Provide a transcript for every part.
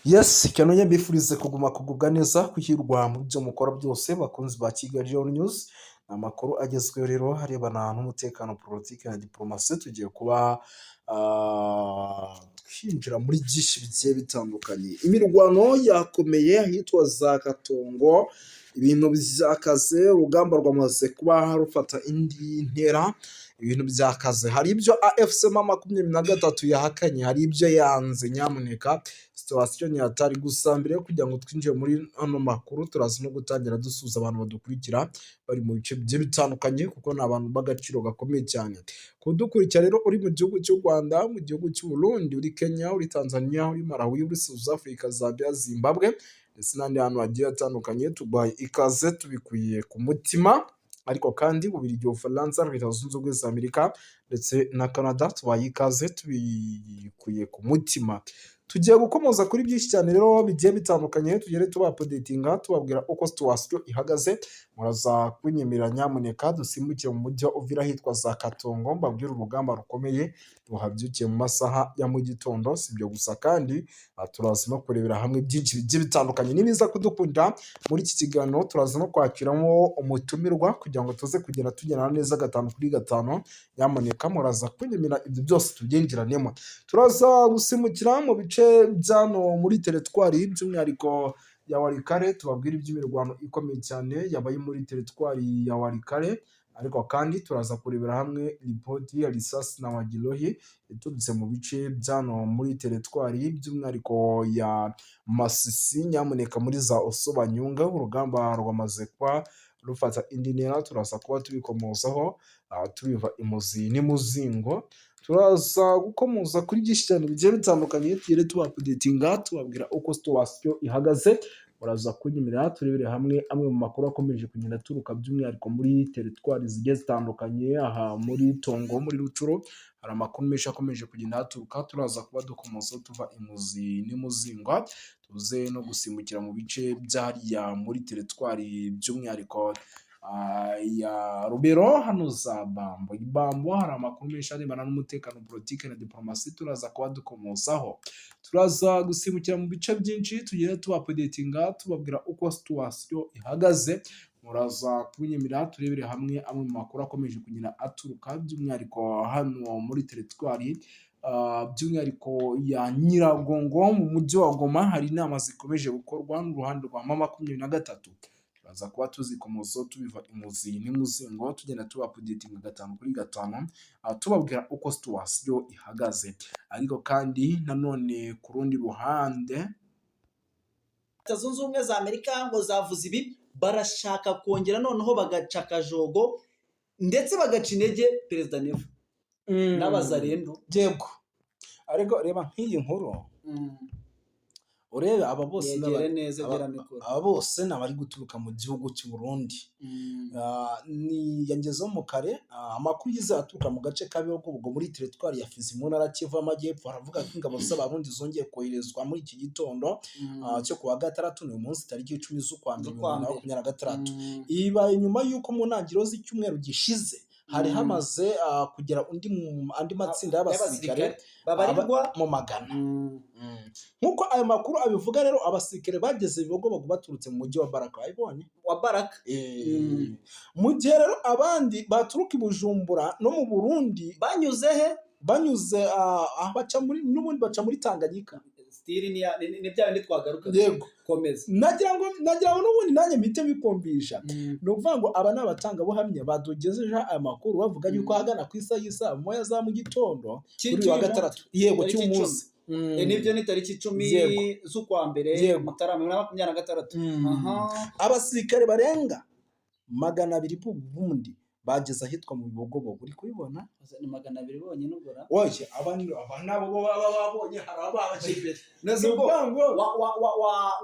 Yes, cyane mbifurize kugubwa neza kuhirwa mu byo mukora byose bakunzi ba Kigali News. Amakuru agezweho rero harebana n'umutekano, politiki na diplomasi. Tugiye kuba twinjira muri byinshi bigiye bitandukanye. Imirwano yakomeye ahitwa za Katongo, ibintu byakaze, urugamba rwamaze kuba rufata indi ntera. Ibintu byakaze, hari ibyo AFC M23 yahakanye, hari ibyo yanze. Nyamuneka situwasiyo ntiyatari gusa. Mbere yo kugira ngo twinjire muri ano makuru, turaza no gutangira dusuza abantu badukurikira bari mu bice bigiye bitandukanye, kuko ni abantu b'agaciro gakomeye cyane. Kudukurikira rero uri mu gihugu cy'u Rwanda, mu gihugu cy'u Burundi, uri Kenya, uri Tanzania, uri Malawi, uri South Africa, Zambia, Zimbabwe ndetse n'andi hantu hagiye hatandukanye, tubaye ikaze tubikuye ku mutima. Ariko kandi Bubiligi, Ubufaransa, Leta Zunze Ubumwe za Amerika ndetse na Canada, tubaye ikaze tubikuye ku mutima. Tugiye gukomoza kuri byinshi cyane rero bigiye bitandukanye, tugere tubapodetinga tubabwira uko situwasiyo ihagaze. Muraza kunyemerera nyamuneka dusimbukire mu mujyi wa Uvira ahitwa za Katongo, mbabwira urugamba rukomeye ruhabyukiye mu masaha ya mu gitondo. Si ibyo gusa kandi turaza no kurebera hamwe byinshi bigiye bitandukanye. Nibiza kudukunda muri iki kiganiro, turaza no kwakiramo umutumirwa kugira ngo tuze kugenda tugendana neza 5 kuri 5. Nyamuneka muraza kunyemerera ibyo byose tubyinjiranemo. Turaza gusimukira mu bice byano muri teritwari by'umwihariko ya Walikale, tubabwira iby'imirwano ikomeye cyane yabaye muri teritwari ya Walikale. Ariko kandi turaza kurebera hamwe ripoti ya Risasi na Wagirohi iturutse mu bice byano muri teritwari by'umwihariko ya Masisi. Nyamuneka muri za Osobanyunga urugamba rwamaze kwa rufata indi ntera, turaza kuba tubikomozaho tubiva imuzi n'imuzingo. Turaza gukomoza kuri byinshi cyane bigiye bitandukanye, tugere tubapodetinga tubabwira uko situwasiyo ihagaze. Muraza kunyemerera turebere hamwe amwe mu makuru akomeje kugenda aturuka by'umwihariko muri teritwari zigiye zitandukanye. Aha muri Tongo, muri Rucuro hari amakuru menshi akomeje kugenda haturuka. Turaza kuba dukomoza tuva imuzi n'imuzingo, tuze no gusimbukira mu bice byariya muri teritwari by'umwihariko ya Rubero, hano za Bambo. Ibambo hari amakuru menshi arebana n'umutekano, politiki na diplomasi, turaza kuba dukomozaho. Turaza gusimbukira mu bice byinshi, tugere tubapodetinga tubabwira uko situwasiyo ihagaze. Muraza kunyemerera turebere hamwe amwe mu makuru akomeje kugenda aturuka by'umwihariko hano muri teritwari by'umwihariko ya Nyiragongo mu mujyi wa Goma. Hari inama zikomeje gukorwa n'uruhande rwa M23. Turaza kuba tuzikomoza tubiva imuzi n'imuzingo, tugenda tubapodetinga 5 kuri 5 tubabwira uko situwasiyo ihagaze. Ariko kandi nanone ku rundi ruhande, Leta Zunze Ubumwe za Amerika ngo zavuze ibi, barashaka kongera noneho bagaca akajogo ndetse bagaca intege Perezida Neva n'abazarendo. Yego, ariko reba nk'iyi nkuru urebe aba bose n'abari guturuka mu gihugu cy'u Burundi. Ni yangezeho mu kare amakuru yize aturuka mu gace k'Abihogo muri teritwari ya Fizi mu ntara Kivu y'Amajyepfo. Aravuga ko ingabo z'Abarundi zongeye koherezwa muri iki gitondo cyo kuwa gatandatu, uyu munsi tariki 10 z'ukwa mbere 2026. Ibaye nyuma y'uko mu ntangiriro z'icyumweru gishize hari hamaze kugera andi matsinda y'abasirikare babarirwa mu magana. Nk'uko ayo makuru abivuga rero, abasirikare bageze Ibihogo baturutse mu mujyi wa Baraka. Wabibonye wa Baraka? Mu gihe rero abandi baturuka i Bujumbura no mu Burundi banyuze he? Banyuze baca muri Tanganyika. Ni bya bindi twagaruka. Yego, komeza. nagira ngo n'ubundi nanjye mpite bipombisha. Ni ukuvuga ngo aba ni abatangabuhamya badugejeje aya makuru bavuga yuko ahagana ku isaha moya za mu gitondo kuri wa gatandatu, yego, cy'umunsi. Nibyo ni tariki 10 z'ukwa mbere Mutarama 2026. Abasirikare barenga 200 b'Uburundi bageze ahitwa mu Bibogobogo. Uri kubibona? Ni 200 bonyine ubora. Oye, aba nabo babonye hari abaje imbere. Nazubwo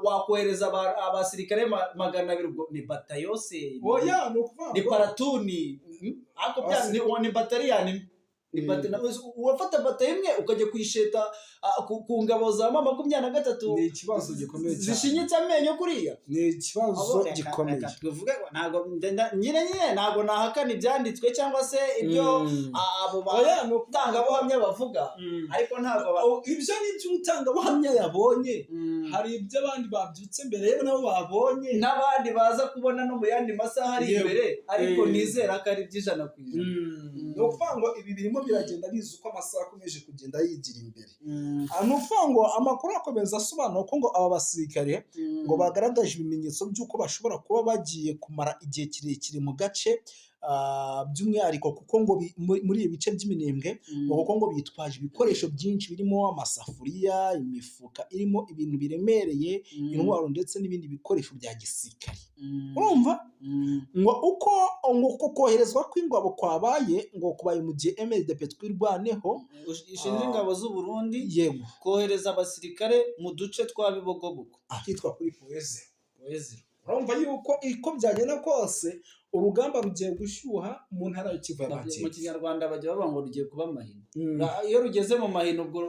wakohereza abasirikare 200 ni batayo se? Oya, no kuvuga ni paratuni. Ako bya ni bataliyani. urafata bata imwe ukajya kuyisheta ku ngabo za mama 23 ni ikibazo gikomeye cyane zishinyitse amenyo kuriya ni ikibazo gikomeye tuvuge ntago nyine ntago nahakana ibyanditswe cyangwa se ibyo abo batangabuhamya bavuga ariko ntago ibyo ni iby'umutangabuhamya yabonye hari ibyo abandi babyutse mbere yewe nabo babonye n'abandi baza kubona no mu yandi masaha ari imbere ariko nizera ko ari by'ijana ku ijana ni ukuvuga ngo ibi birimo biragenda biza uko amasaha akomeje kugenda yigira imbere ni ukuvuga ngo amakuru akomeza asobanura ko ngo aba basirikare ngo bagaragaje ibimenyetso by'uko bashobora kuba bagiye kumara igihe kirekire mu gace by'umwihariko kuko ngo muri ibi bice by'iminembwe kuko ngo bitwaje ibikoresho byinshi birimo amasafuriya imifuka irimo ibintu biremereye intwaro ndetse n'ibindi bikoresho bya gisirikare urumva ngo uko koherezwa kw'ingabo kwabaye ngo kubaye mu gihe MLDP twirwaneho ishinzwe ingabo z'u Burundi yego kohereza abasirikare mu duce twa Bibogobogo ahitwa kuri Poezero urumva yuko iko byagenda kose urugamba rugiye gushyuha mu ntara y'Kivu y'Amajyepfo mu kinyarwanda bajya bavuga ngo rugiye kuba mahino iyo rugeze mu mahino ubwo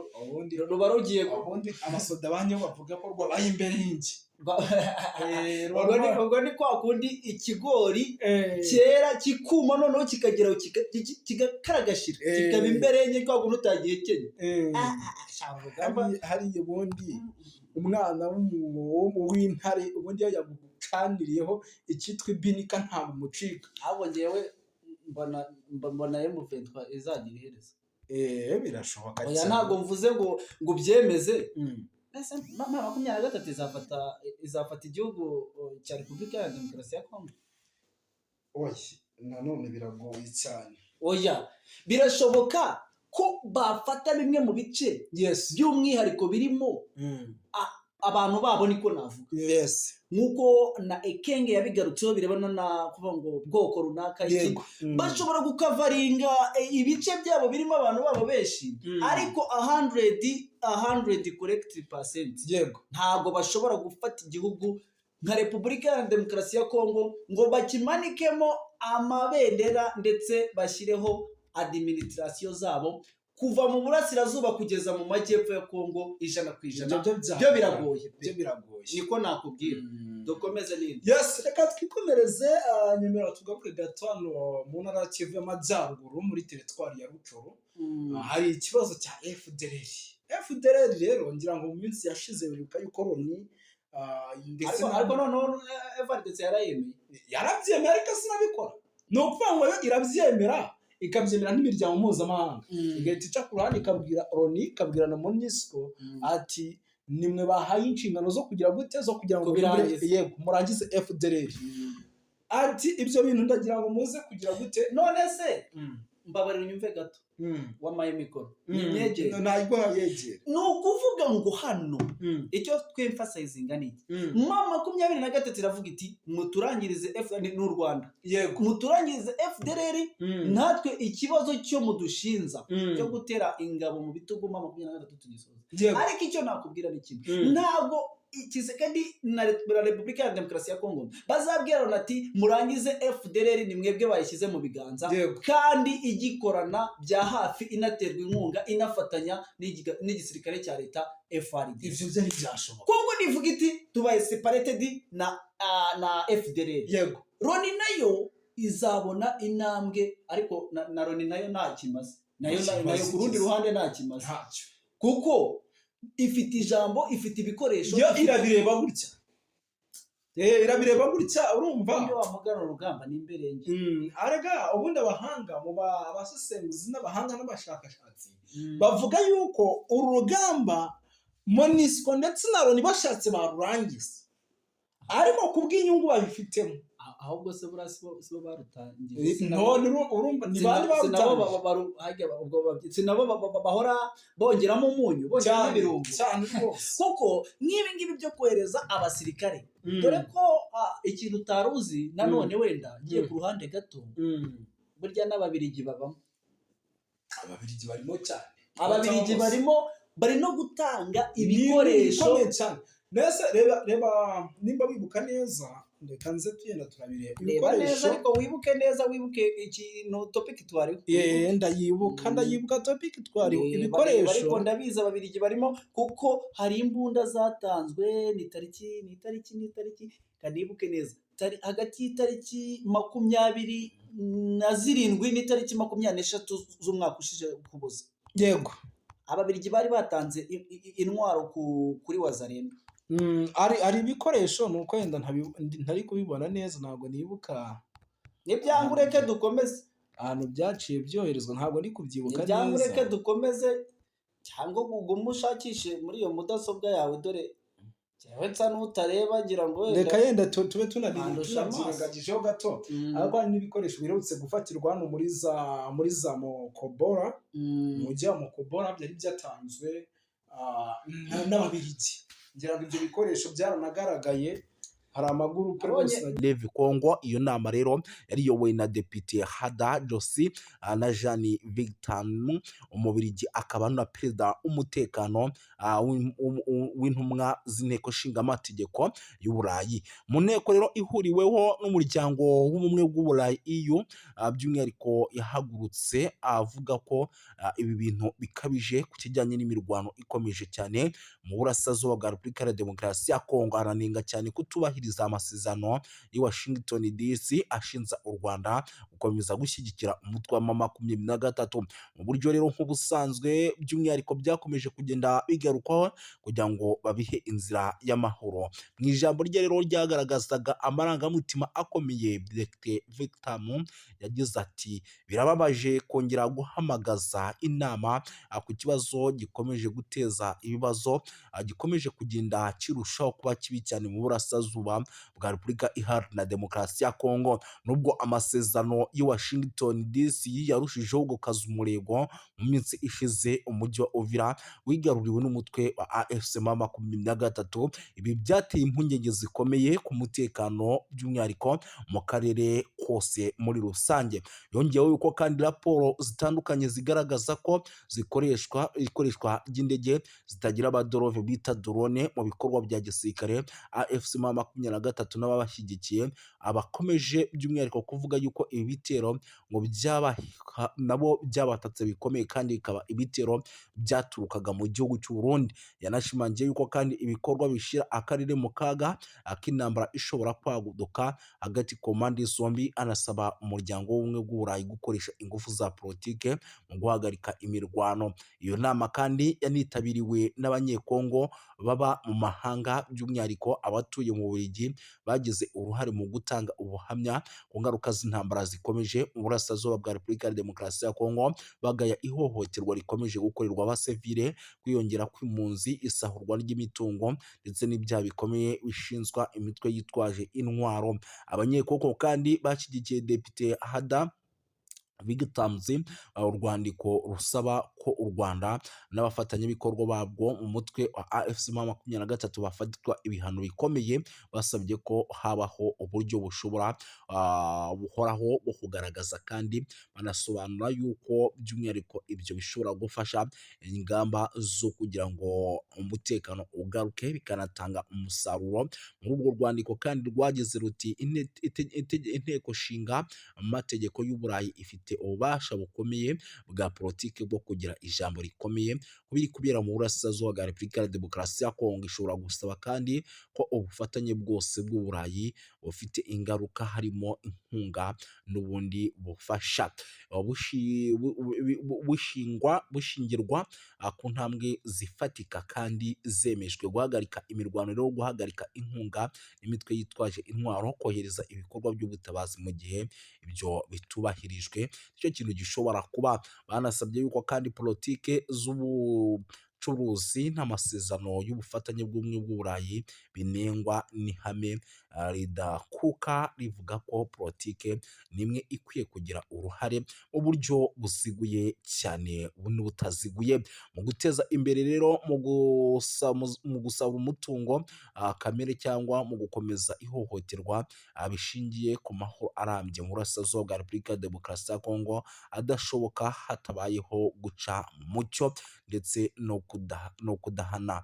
ruba rugiye ubundi amasoda banyo bavuga ko rwabaye imbere y'ingi ubwo ni kwa kundi ikigori cyera kikuma noneho kikageraho kigakaragashyira kikaba imbere y'ingi kwa kundi utagiye kenye hariya ubundi umwana w'intare ubundi yagukaniriyeho icyitwa ibinika ntabwo umucika ahubwo njyewe mbona M23 izagira iherezo birashoboka cyane ntabwo mvuze ngo byemeze ese mama 23 izafata igihugu cya Repubulika ya Demokarasi ya Kongo oya nanone biragoye cyane oya birashoboka ko bafata bimwe mu bice by'umwihariko birimo abantu babo niko navuga nkuko na Ekenge yabigarutseho birebana na kuvuga ngo bwoko runaka bashobora gukavaringa ibice byabo birimo abantu babo benshi ariko 100 correct percent ntago bashobora gufata igihugu nka Repubulika ya Demokarasi ya Kongo ngo bakimanikemo amabendera ndetse bashyireho administration zabo kuva mu burasirazuba kugeza mu majyepfo ya Kongo 100% byo biragoye niko nakubwira dukomeze nini reka twikomereze nyemera tugaruke gato hano mu ntara y'Kivu y'Amajyaruguru muri teritwari ya Rucoro hari ikibazo cya FDLR rero ngira ngo mu minsi yashize biruka yuko Loni ndetse ariko noneho FARDC yarabyemeye ariko sinabikora ni ukuvuga ngo irabyemera ikabyemera n'imiryango mpuzamahanga igahita ica ku ruhande ikabwira Loni ikabwira na MONUSCO ati nimwe bahaye inshingano zo kugira ngo murangize FDLR ati ibyo bintu ndagira ngo muze kugira gute none se mbabarira unyumve gato wamaye mikoro nyegere ntabwo yegere ni ukuvuga ngo hano icyo twemphasizinga ni mama 23 iravuga iti muturangirize n'u Rwanda muturangirize FDLR natwe ikibazo cyo mudushinza cyo gutera ingabo mu bitugu mama 23 tugisoza ariko icyo nakubwira ni kimwe ntabwo Tshisekedi na Repubulika ya Demokarasi ya Kongo bazabwira ati murangize FDLR ni mwebwe bayishyize mu biganza kandi igikorana bya hafi inaterwa inkunga inafatanya n'igisirikare cya leta FARDC ivyo byo ntibyashoboka Kongo nivuga iti tubaye separated na FDLR Loni nayo izabona intambwe ariko na Loni nayo nta kimaze nayo ku rundi ruhande nta kimaze kuko ifite ijambo ifite ibikoresho irabireba gutya irabireba gutya urumva iyo wamugana urugamba n'imberenge arega ubundi abahanga mu abasesenguzi n'abahanga n'abashakashatsi bavuga yuko uru rugamba MONUSCO ndetse na Loni bashatse barurangiza ariko kubw'inyungu babifitemo ahubwo se burasibo barutangiye none urumva ni bandi sinabo bahora bongeramo umunyu bongeramo ibirungo kuko ngibi byo kohereza abasirikare dore ko ikintu utaruzi nanone wenda ngiye ku ruhande gato burya n'ababirigi babamo ababirigi barimo cyane ababirigi bari no gutanga ibikoresho cyane nese reba nimba bibuka neza reka nze tugenda turabireba reba neza ibikoresho. ariko wibuke neza, wibuke ikintu topic twariho. Ndayibuka topic twariho Reba ibikoresho. ariko ndabizi ababiligi barimo, kuko hari imbunda zatanzwe ni itariki kanibuke neza, hagati y'itariki 27 n'itariki 26 z'umwaka ushize Ukuboza. Yego. Ababiligi bari batanze intwaro kuri Wazalendo. Ari ibikoresho nuko yenda ntari kubibona neza, ntabwo nibuka. Nibyangu reke dukomeze. Ahantu byaciye byoherezwa ntabwo ndi kubyibuka neza. Nibyangu reke dukomeze, cyangwa ugume ushakishe muri iyo mudasobwa yawe, dore cyewe nsa n'utareba ngira ngo wenda. Reka yenda tube tunabyirengagijeho gato. Ariko hari n'ibikoresho biherutse gufatirwa hano muri za Mokobora. Mu mujyi wa Mokobora byari byatanzwe n'Ababiligi. Ngira ngo ibyo bikoresho byaranagaragaye, hari amaguru rwose. Levi Kongo, iyo nama rero yari yobowe na Depite Hada Josi na Jeanne Victor, Umubirigi akaba na perezida w'umutekano w'intumwa z'inteko nshingamategeko y'Uburayi. Mu nteko rero ihuriweho n'umuryango w'ubumwe bw'Uburayi EU, by'umwihariko yahagurutse avuga ko ibi bintu bikabije ku kijyanye n'imirwano ikomeje cyane mu burasirazuba bwa Repubulika ya Demokarasi ya Kongo. Aranenga cyane kutubahiriza amasezerano i Washington DC ashinja u Rwanda gukomeza gushyigikira umutwe wa M23. Mu buryo rero nk'ubusanzwe by'umwihariko byakomeje kugenda bigarukwaho kugira ngo babihe inzira y'amahoro. Mu ijambo rye rero ryagaragazaga amarangamutima akomeye, Depite Victor yagize ati birababaje kongera guhamagaza inama ku kibazo gikomeje guteza ibibazo, gikomeje kugenda kirushaho kuba kibi cyane mu burasirazuba bwa Repubulika Iharanira Demokarasi ya Kongo. Nubwo amasezerano i Washington DC yarushijeho gukaza umurego mu minsi ishize, umujyi wa Uvira wigaruriwe n'umutwe wa AFC M23. Ibi byateye impungenge zikomeye ku mutekano by'umwihariko mu karere kose muri rusange. Yongeyeho yuko kandi raporo zitandukanye zigaragaza ko ikoreshwa ry'indege zitagira abadorove bita drone mu bikorwa bya gisirikare. AFC M23 n'ababashyigikiye abakomeje by'umwihariko kuvuga yuko ibi bitero ngo nabo byabatatse bikomeye, kandi bikaba ibitero byaturukaga mu gihugu cy'u Burundi. Yanashimangiye yuko kandi ibikorwa bishira akarere mu kaga ak'intambara ishobora kwaguduka hagati ku mpande zombi. Anasaba umuryango w'ubumwe bw'Uburayi gukoresha ingufu za politike mu guhagarika imirwano. Iyo nama kandi yanitabiriwe n'abanyekongo baba mu mahanga, by'umwihariko abatuye mu Bubiligi bagize uruhare mu gutanga ubuhamya ku ngaruka z'intambara zikomeje mu burasirazuba bwa Repubulika ya Demokarasi ya Kongo, bagaya ihohoterwa rikomeje gukorerwa abasivile, kwiyongera kw'impunzi, isahurwa ry'imitungo ndetse n'ibyaha bikomeye bishinzwa imitwe yitwaje intwaro. Abanyekongo kandi bashyigikiye Depite Hada bigatanze urwandiko rusaba ko u Rwanda n'abafatanyabikorwa babwo mu mutwe wa AFC M23 bafatirwa ibihano bikomeye, basabye ko habaho uburyo buhoraho bwo kugaragaza, kandi banasobanura yuko by'umwihariko ibyo bishobora gufasha ingamba zo kugira ngo umutekano ugaruke bikanatanga umusaruro. Muri urwo rwandiko kandi rwagize ruti inteko nshinga amategeko y'Uburayi ifite ububasha bukomeye bwa politiki bwo kugira ijambo rikomeye kubiri kubera mu burasirazuba bwa Repubulika ya Demokarasi ya Kongo. Ishobora gusaba kandi ko ubufatanye bwose bw'Uburayi bufite ingaruka, harimo inkunga n'ubundi bufasha, bushingirwa ku ntambwe zifatika kandi zemejwe. Guhagarika imirwano rero, guhagarika inkunga n'imitwe yitwaje intwaro, kohereza ibikorwa by'ubutabazi mu gihe ibyo bitubahirijwe, icyo kintu gishobora kuba. Banasabye yuko kandi politike z'ubucuruzi n'amasezerano y'ubufatanye bw'ubumwe bw'Uburayi binengwa n'ihame ridakuka rivuga ko politike nimwe ikwiye kugira uruhare mu buryo buziguye cyane n'ubutaziguye mu guteza imbere rero mu gusaba umutungo kamere cyangwa mu gukomeza ihohoterwa bishingiye ku mahoro arambye mu burasirazuba bwa Repubulika ya Demokarasi ya Kongo adashoboka hatabayeho guca mu mucyo. ndetse no kudahana.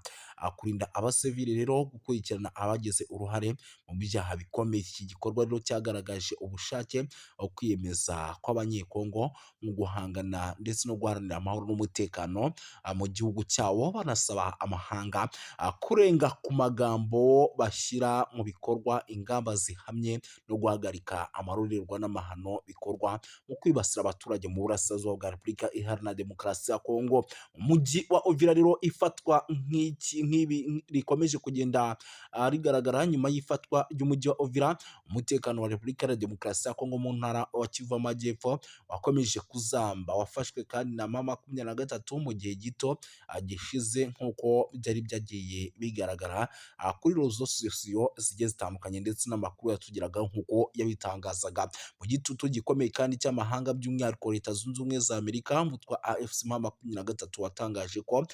Kurinda abasivili rero, gukurikirana abagize uruhare mu byaha bikomeye. Iki gikorwa rero cyagaragaje ubushake kwiyemeza kw'abanyekongo mu guhangana ndetse no guharanira amahoro n'umutekano mu gihugu cyawo, banasaba amahanga kurenga ku magambo bashyira mu bikorwa ingamba zihamye no guhagarika amarorerwa n'amahano bikorwa mu kwibasira abaturage mu burasirazuba bwa Repubulika Iharanira Demokarasi ya Kongo. Umujyi wa Uvira rero ifatwa nk'ibi rikomeje kugenda rigaragara nyuma y'ifatwa ry'umujyi wa Uvira. Umutekano wa Repubulika Iharanira Demokarasi ya Kongo mu ntara wa Kivu y'Amajyepfo wakomeje kuzamba, wafashwe kandi na M23 mu gihe gito gishize, nk'uko byari byagiye bigaragara kuri rezo sosiyo zigiye zitandukanye ndetse n'amakuru yatugeraga nk'uko yabitangazaga. Mu gitutu gikomeye kandi cy'amahanga, by'umwihariko Leta Zunze Ubumwe za Amerika, umutwe wa AFC M23 watangaje ko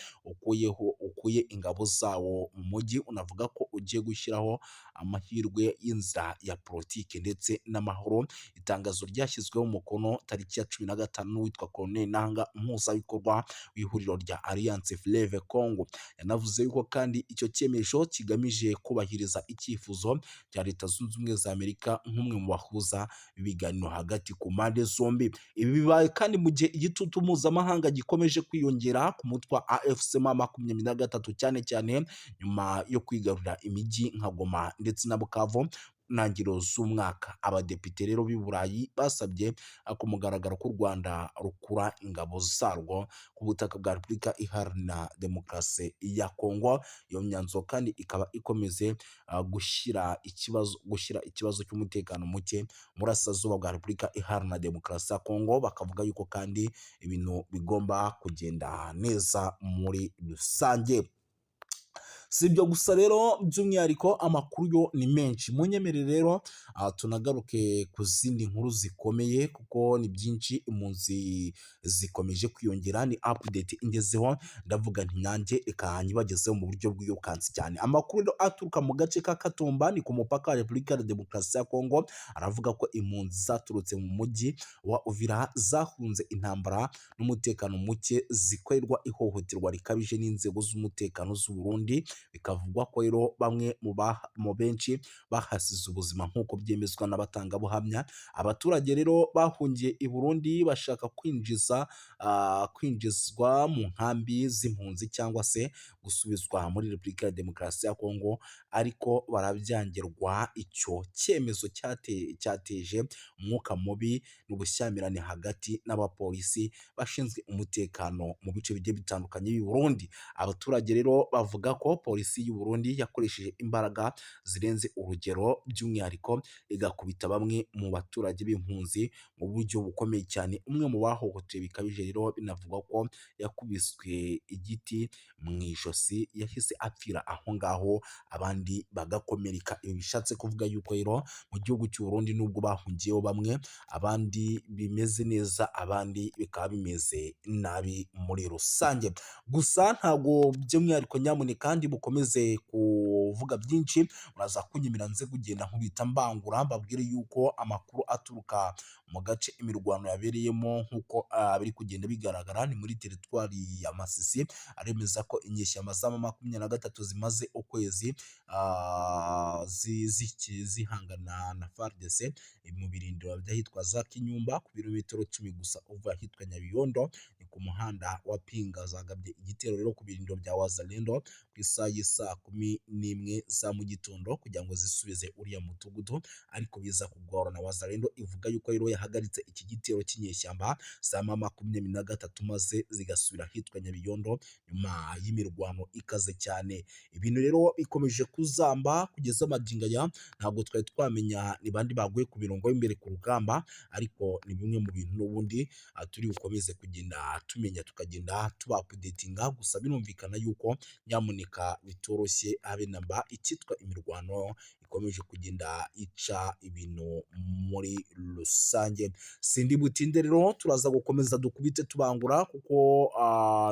ukuye ingabo zawo mu mujyi, unavuga ko ugiye gushyiraho amahirwe y'inzira ya politiki ndetse n'amahoro. Itangazo ryashyizweho umukono tariki ya 15 witwa Colonel Nanga, umuhuzabikorwa w'ihuriro rya Alliance Fleuve Congo. Yanavuze yuko kandi icyo cyemezo kigamije kubahiriza icyifuzo cya Leta Zunze Ubumwe za Amerika nk'umwe mu bahuza ibiganiro hagati ku mpande zombi. Ibi bibaye kandi mu gihe igitutu mpuzamahanga gikomeje kwiyongera ku mutwe wa AFC M23, cyane cyane nyuma yo kwigarurira imijyi nka Goma ndetse na Bukavu ntangiriro z'umwaka. Abadepite rero b'i Burayi basabye ku mugaragaro ko u Rwanda rukura ingabo zarwo ku butaka bwa Repubulika Iharanira Demokarasi ya Kongo. Iyo myanzuro kandi ikaba ikomeze gushyira ikibazo cy'umutekano muke mu burasirazuba bwa Repubulika Iharanira Demokarasi ya Kongo. Bakavuga yuko kandi ibintu bigomba kugenda neza muri rusange. Si ibyo gusa rero, by'umwihariko amakuru yo ni menshi. Munyemerere rero tunagaruke ku zindi nkuru zikomeye, kuko ni byinshi. Impunzi zikomeje kwiyongera, ni update ingezeho, ndavuga nti nanjye reka nyibagezeho mu buryo bw'iyokansi cyane. Amakuru rero aturuka mu gace ka Katumba, ni ku mupaka wa Repubulika ya Demokarasi ya Kongo, aravuga ko impunzi zaturutse mu mujyi wa Uvira zahunze intambara n'umutekano muke, zikorerwa ihohoterwa rikabije n'inzego z'umutekano z'u Burundi. Bikavugwa ko rero bamwe mu benshi bahasize ubuzima, nk'uko byemezwa n'abatangabuhamya. Abaturage rero bahungiye i Burundi bashaka kwinjizwa mu nkambi z'impunzi cyangwa se gusubizwa muri Repubulika ya Demokarasi ya Kongo, ariko barabyangirwa. Icyo cyemezo cyateje umwuka mubi n'ubushyamirane hagati n'abapolisi bashinzwe umutekano mu bice bigiye bitandukanye b'i Burundi. Abaturage rero bavuga ko polisi y'u Burundi yakoresheje imbaraga zirenze urugero, by'umwihariko igakubita bamwe mu baturage b'impunzi mu buryo bukomeye cyane. Umwe mu bahohotewe bikabije rero binavugwa ko yakubiswe igiti mu ijosi, yahise apfira aho ngaho, abandi bagakomereka. Ibi bishatse kuvuga yuko rero mu gihugu cy'u Burundi nubwo bahungiyeho bamwe, abandi bimeze neza, abandi bikaba bimeze nabi muri rusange. Gusa ntabwo by'umwihariko nyamuneka kandi bukomeze kuvuga byinshi, muraza kunyemera nze kugenda nkubita mbangura, mbabwire yuko amakuru aturuka mu gace imirwano yabereyemo, nk'uko biri kugenda bigaragara, ni muri teritwari ya Masisi, aremeza ko inyeshyamba za M23 zimaze ukwezi zihangana na FARDC mu birindiro by'ahitwa za Kinyumba, ku birometero 10 gusa uva ahitwa Nyabiyondo, ni ku muhanda wa Pinga. Zagabye igitero rero ku birindiro bya Wazalendo ku isaha y'isaa 11 za mu gitondo kugira ngo zisubize uriya mudugudu, ariko biza kugorana. Wazalendo ivuga yuko rero yahagaritse iki gitero cy'inyeshyamba za M23 maze zigasubira ahitwa Nyabiyondo nyuma y'imirwano ikaze cyane. Ibintu rero bikomeje kuzamba kugeza magingo aya, ntabwo twari twamenya ni bandi baguye ku mirongo y'imbere ku rugamba, ariko ni bimwe mu bintu n'ubundi turi bukomeze kugenda tumenya, tukagenda tubapudetinga. Gusa birumvikana yuko nyamuneka bitoroshye habe namba, icyitwa imirwano ikomeje kugenda ica ibintu muri rusange. Sindi butinde rero turaza gukomeza dukubite tubangura kuko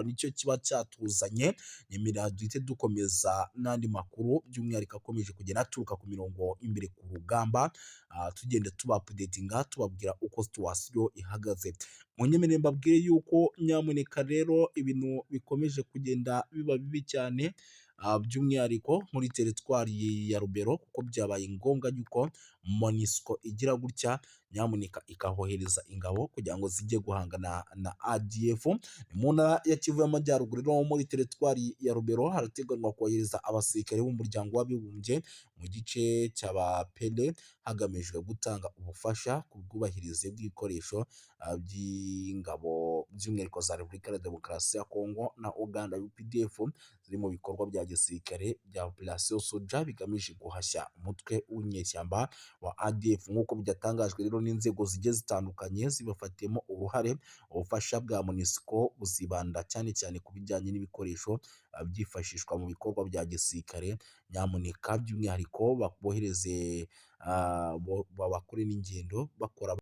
nicyo kiba cyatuzanye, nyemera duhite dukomeza n'andi makuru by'umwihariko akomeje kugenda aturuka ku mirongo imbere ku rugamba, tugenda tuba updatinga tubabwira uko situwasiyo ihagaze. Munyemerere mbabwire yuko nyamuneka rero ibintu bikomeje kugenda biba bibi cyane, by'umwihariko muri teritwari ya Rubero kuko byabaye ngombwa yuko MONUSCO igira gutya nyamuneka ikahohereza ingabo kugira ngo zijye guhangana na ADF. Mu ntara ya Kivu y'Amajyaruguru no muri teritwari ya Rubero harateganywa kohereza abasirikare b'umuryango w'abibumbye mu gice cy'abapele hagamijwe gutanga ubufasha ku bwubahirize bw'ibikoresho by'ingabo by'umwihariko za Repubulika ya Demokarasi ya Kongo na Uganda UPDF ziri mu bikorwa bya gisirikare bya Operation Soja bigamije guhashya umutwe w'inyeshyamba wa ADF. Nk'uko byatangajwe rero n'inzego zigiye zitandukanye zibafatiyemo uruhare, ubufasha bwa MONUSCO buzibanda cyane cyane ku bijyanye n'ibikoresho byifashishwa mu bikorwa bya gisirikare. Nyamuneka by'umwihariko bohereze bakore n'ingendo bakora